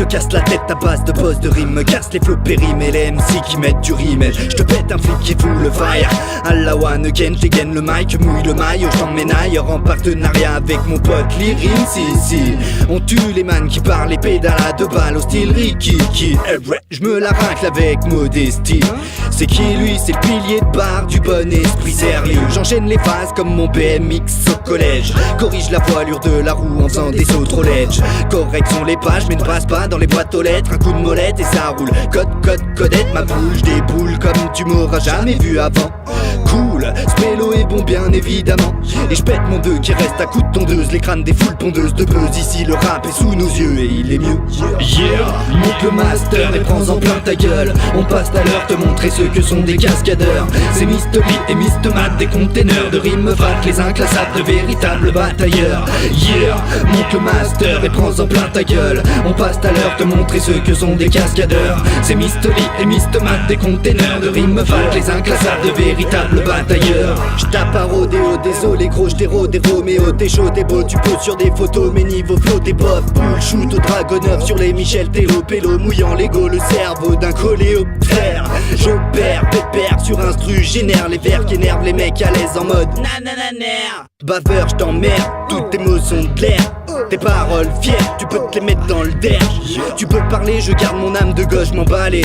te casse la tête à base de boss de rime, me casse les flots périm et les MC qui mettent du rime. Je te pète un flic qui fout le fire. À la one again, je dégaine le mic, mouille le maillot, je t'emmène ailleurs en partenariat avec mon pote Lirim. Si, on tue les man qui parlent les pédales à deux balles au style Ricky. Je me la racle avec modestie. C'est qui lui? C'est le pilier de barre du bon esprit sérieux. J'enchaîne les phases comme mon BMX au collège. Corrige la voilure de la roue en faisant des sauts trop ledge. Correct sont les pages mais ne passe pas dans les boîtes aux lettres. Un coup de molette et ça roule. Codette ma boule, j'déboule comme tu m'auras jamais vu avant. Cool, ce vélo est bon bien évidemment. Et je pète mon 2 qui reste à coups de tondeuse. Les crânes des foules pondeuses de buzz. Ici le rap est sous nos yeux et il est mieux. Monte le master et prends-en plein ta gueule. On passe à l'heure te montrer ceux que sont des cascadeurs. C'est Mr. Lee et Mr. Matt, des containers de rimes fat, les inclassables de véritables batailleurs. Monte le master et prends-en plein ta gueule. On passe à l'heure te montrer ceux que sont des cascadeurs. C'est Mr. Lee et Mr. Matt, des containers de rimes fat, les inclassables de véritables batailleurs. J'tape un rodéo, désolé gros, j't'ai rodé Roméo. T'es chaud, t'es beau, tu poses sur des photos, mais niveau flow t'es bof. Bull shoot au dragoneur sur les Michel Tello, pélo mouillant l'ego, le cerveau d'un coléoptère. J'opère, pépère sur instru, génère les vers qui énervent les mecs à l'aise en mode nanananer. Baveur, j't'emmerde, toutes tes mots sont clairs. Tes paroles fières, tu peux te les mettre dans le derge. Tu peux parler, je garde mon âme de gauche, m'emballer.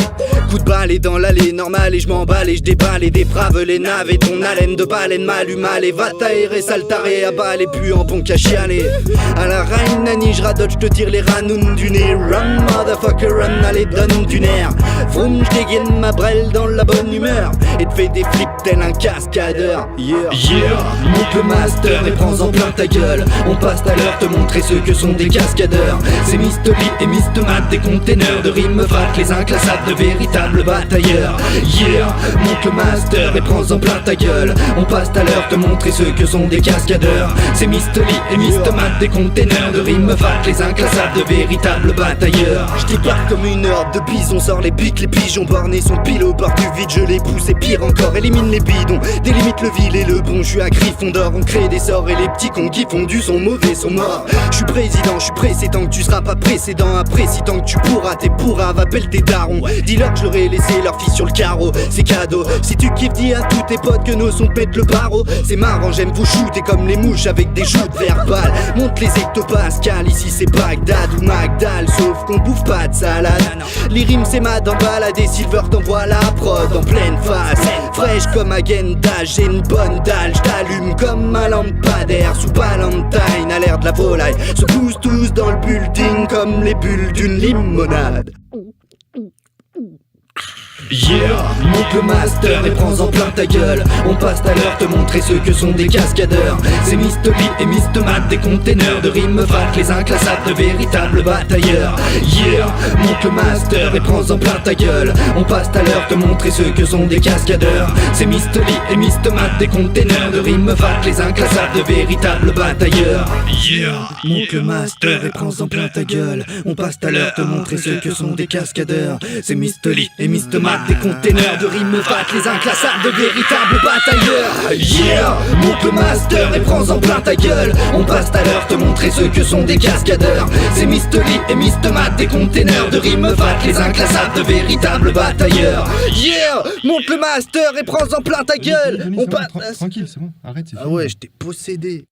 Coup de balai dans l'allée normale et je m'emballe et je déballe et déprave les naves et ton haleine de baleine m'allume et va t'aérer, sale taré à balle et puis en bon qu'à chialer. À la reine Nani, je radote, je te tire les ranounes du nez. Run motherfucker run, allez donne du nerf. Vroom, je dégaine ma brelle dans la bonne humeur et te fais des flips tel un cascadeur. Monte le master et prends-en plein ta gueule. On passe à l'heure te montrer ceux que sont des cascadeurs. C'est Mr. Lee et Mr. Matt, des containers de rimes fat, les inclassables de véritables batailleurs. Monte le master et prends-en plein ta gueule. On passe à l'heure te montrer ceux que sont des cascadeurs. C'est Mr. Lee et Mr. Matt, des containers de rimes fat, les inclassables de véritables batailleurs. J'débarque comme une horde de bisons, sort les pics, les pigeons bornés sont pile au bord du vide, je les pousse et pire encore, élimine les bidons, délimite le vil et le bon, je suis à Gryffondor, on crée des sorts et les petits cons qui font du sont mauvais, sont morts. Je suis président, je suis pressé tant que tu seras pas précédent, apprécie tant que tu pourras, t'es pourra, appelle tes darons. Dis-leur que je leur ai laissé leur fille sur le carreau, c'est cadeau. Si tu kiffes, dis à tous tes potes que nos sons pètent le barreau. C'est marrant, j'aime vous shooter comme les mouches avec des joutes verbales. Monte les hectopascales, ici c'est Bagdad ou Magdal, sauf qu'on bouffe pas de salade. Les rimes c'est mad en balade et Silver t'envoie la prod en pleine face. Fraîche comme Agenda, j'ai une bonne dalle, j't'allume comme un lampadaire sous Valentine à l'air de la volaille. Se poussent tous dans le building comme les bulles d'une limonade. Monte le master et prends-en plein ta gueule. On passe à l'heure te montrer ceux que sont des cascadeurs. C'est Mr. Lee et Mr. Matt, des containers de rimes fat, les inclassables de véritables batailleurs. Monte le master et prends-en plein ta gueule. On passe à l'heure te montrer ceux que sont des cascadeurs. C'est Mr. Lee et Mr. Matt, des containers de rimes fat, les inclassables de véritables batailleurs. Monte le master et prends-en plein ta gueule. On passe à l'heure te montrer ceux que sont des cascadeurs. C'est Mr. Lee et Mr. Matt, des containers de rimes fat, les inclassables de véritables batailleurs. Monte le master et prends-en plein ta gueule. On passe à l'heure te montrer ceux que sont des cascadeurs. C'est Mr. Lee et Mr. Matt, des containers de rimes fat, les inclassables de véritables batailleurs. Monte le master et prends-en plein ta gueule. On passe... Tranquille, c'est bon, arrête. Ah ouais, je t'ai possédé.